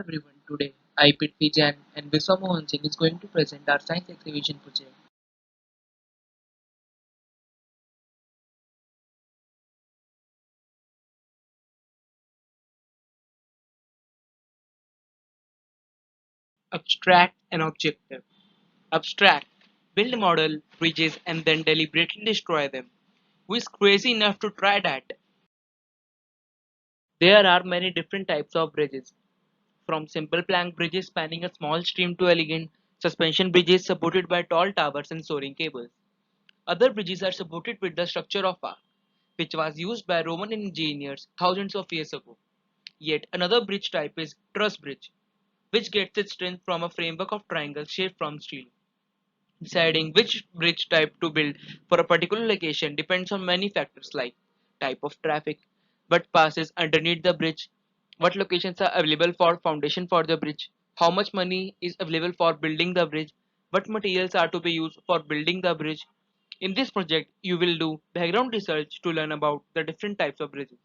everyone. Today, I, Prithvi Jain and Biswa Mohan Singh is going to present our science exhibition project. Abstract and objective. Abstract. Build model, bridges and then deliberately destroy them. Who is crazy enough to try that? There are many different types of bridges. From simple plank bridges spanning a small stream to elegant suspension bridges supported by tall towers and soaring cables. Other bridges are supported with the structure of arc, which was used by Roman engineers thousands of years ago. Yet another bridge type is truss bridge, which gets its strength from a framework of triangles shaped from steel. Deciding which bridge type to build for a particular location depends on many factors like type of traffic, what passes underneath the bridge, what locations are available for foundation for the bridge, how much money is available for building the bridge, what materials are to be used for building the bridge. In this project, you will do background research to learn about the different types of bridges.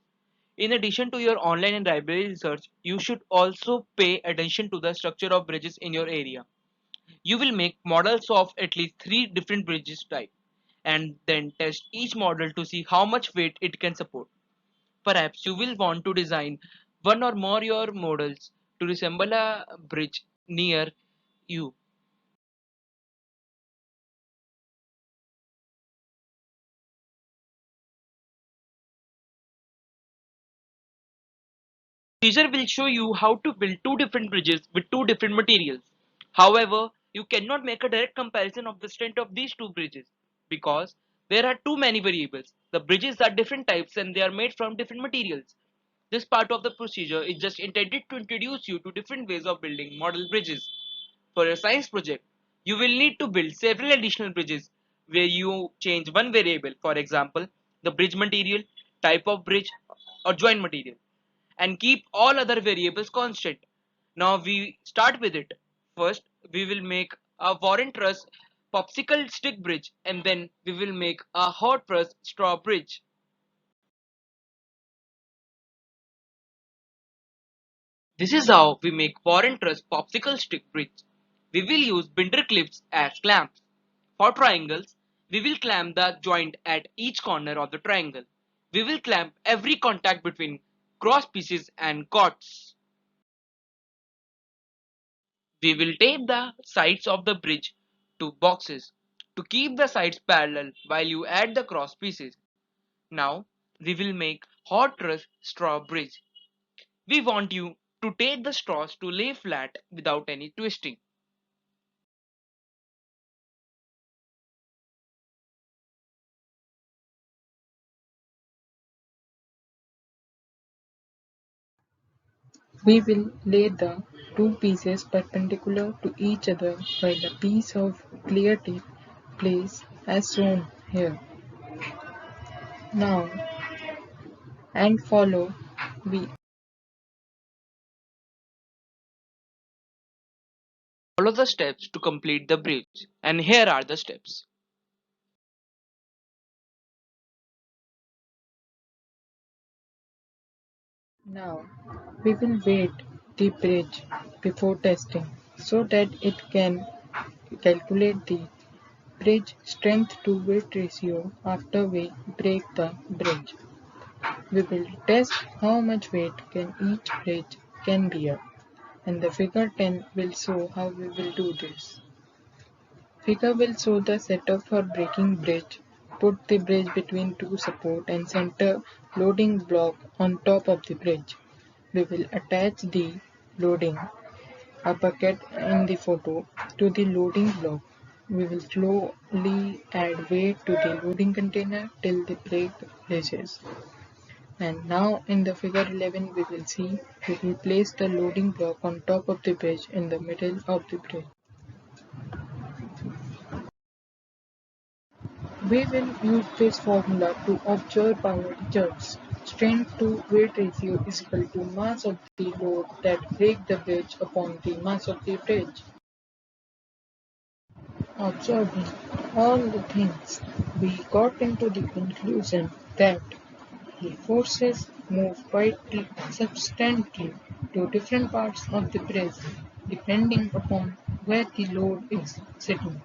In addition to your online and library research, you should also pay attention to the structure of bridges in your area. You will make models of at least three different bridges type and then test each model to see how much weight it can support. Perhaps you will want to design one or more your models to resemble a bridge near you. Teacher will show you how to build two different bridges with two different materials. However, you cannot make a direct comparison of the strength of these two bridges because there are too many variables. The bridges are different types and they are made from different materials. This part of the procedure is just intended to introduce you to different ways of building model bridges. For a science project, you will need to build several additional bridges where you change one variable, for example, the bridge material, type of bridge, or joint material, and keep all other variables constant. Now we start with it. First, we will make a Warren Truss popsicle stick bridge and then we will make a hot press straw bridge. This is how we make Warren Truss popsicle stick bridge. We will use binder clips as clamps. For triangles, we will clamp the joint at each corner of the triangle. We will clamp every contact between cross pieces and chords. We will tape the sides of the bridge to boxes to keep the sides parallel while you add the cross pieces. Now we will make hot truss straw bridge. We want you to take the straws to lay flat without any twisting. We will lay the two pieces perpendicular to each other while a piece of clear tape placed as shown here. Now and follow we Follow the steps to complete the bridge, and here are the steps. now we will weight the bridge before testing so that it can calculate the bridge strength to weight ratio after we break the bridge. We will test how much weight can each bridge can bear, and the figure 10 will show how we will do this. Figure will show the setup for breaking bridge. Put the bridge between two support and center loading block on top of the bridge. We will attach the loading, a bucket in the photo, to the loading block. We will slowly add weight to the loading container till the brake raises. And now in the figure 11 we will see we will place the loading block on top of the bridge in the middle of the bridge. We will use this formula to observe our results. Strength to weight ratio is equal to mass of the load that break the bridge upon the mass of the bridge. Observing all the things, we got into the conclusion that the forces move quite substantially to different parts of the bridge depending upon where the load is sitting.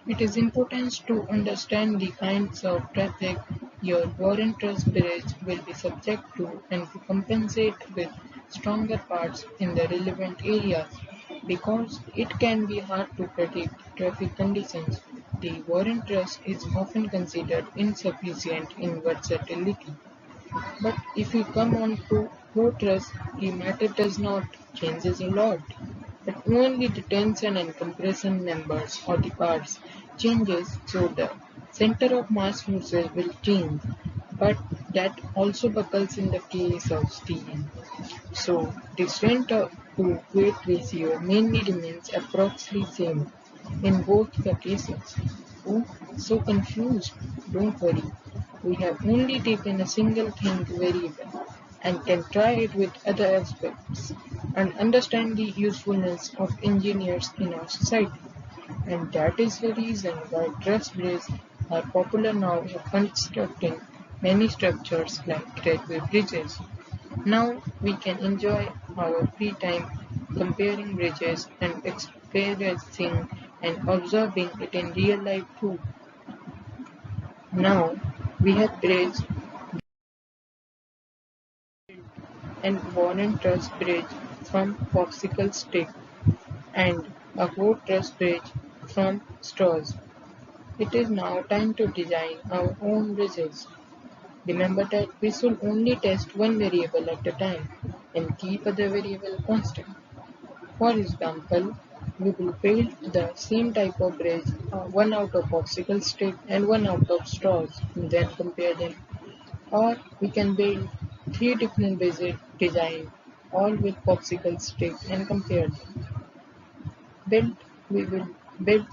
It is important to understand the kinds of traffic your Warren Truss bridge will be subject to and to compensate with stronger parts in the relevant areas. Because it can be hard to predict traffic conditions, the Warren Truss is often considered insufficient in versatility. But if you come on to floaters, the matter does not changes a lot. But only the tension and compression members of the parts changes so the center of mass forces will change. But that also buckles in the case of steel. So the strength to weight ratio mainly remains approximately same in both the cases. Oh, so confused. Don't worry. We have only taken a single thing very well and can try it with other aspects and understand the usefulness of engineers in our society. And that is the reason why truss bridges are popular now for constructing many structures like railway bridges. Now we can enjoy our free time comparing bridges and experiencing and observing it in real life too. Now we have bridge and Warren Truss Bridge from Popsicle Stick and a Hope Truss Bridge from Straws. It is now time to design our own bridges. Remember that we should only test one variable at a time and keep other variable constant. For example, we will build the same type of bridge, one out of popsicle stick and one out of straws, and then compare them. Or we can build three different basic designs, all with popsicle stick and compare them. Build, we will build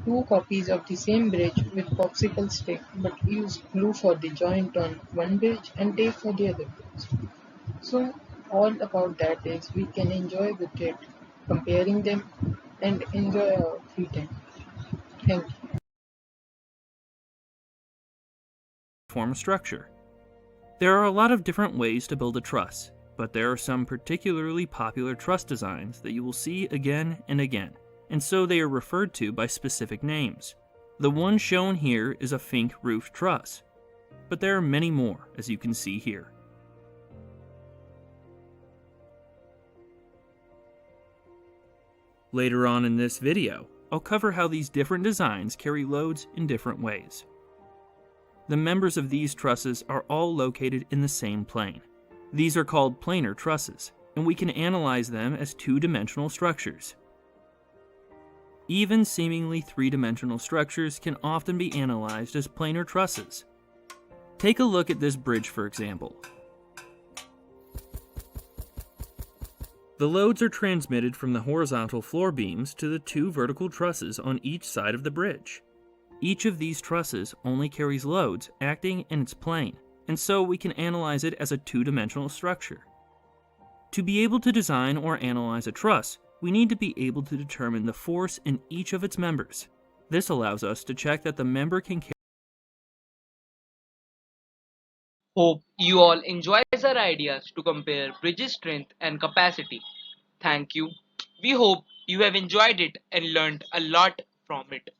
two copies of the same bridge with popsicle stick but use glue for the joint on one bridge and tape for the other bridge. So all about that is we can enjoy with it, comparing them and enjoy our free time. Thank you. Form structure. There are a lot of different ways to build a truss, but there are some particularly popular truss designs that you will see again and again, and so they are referred to by specific names. The one shown here is a Fink roof truss, but there are many more, as you can see here. Later on in this video, I'll cover how these different designs carry loads in different ways. The members of these trusses are all located in the same plane. These are called planar trusses, and we can analyze them as two-dimensional structures. Even seemingly three-dimensional structures can often be analyzed as planar trusses. Take a look at this bridge, for example. The loads are transmitted from the horizontal floor beams to the two vertical trusses on each side of the bridge. Each of these trusses only carries loads acting in its plane, and so we can analyze it as a two-dimensional structure. To be able to design or analyze a truss, we need to be able to determine the force in each of its members. This allows us to check that the member can carry. Hope you all enjoy our ideas to compare bridges strength and capacity. Thank you. We hope you have enjoyed it and learned a lot from it.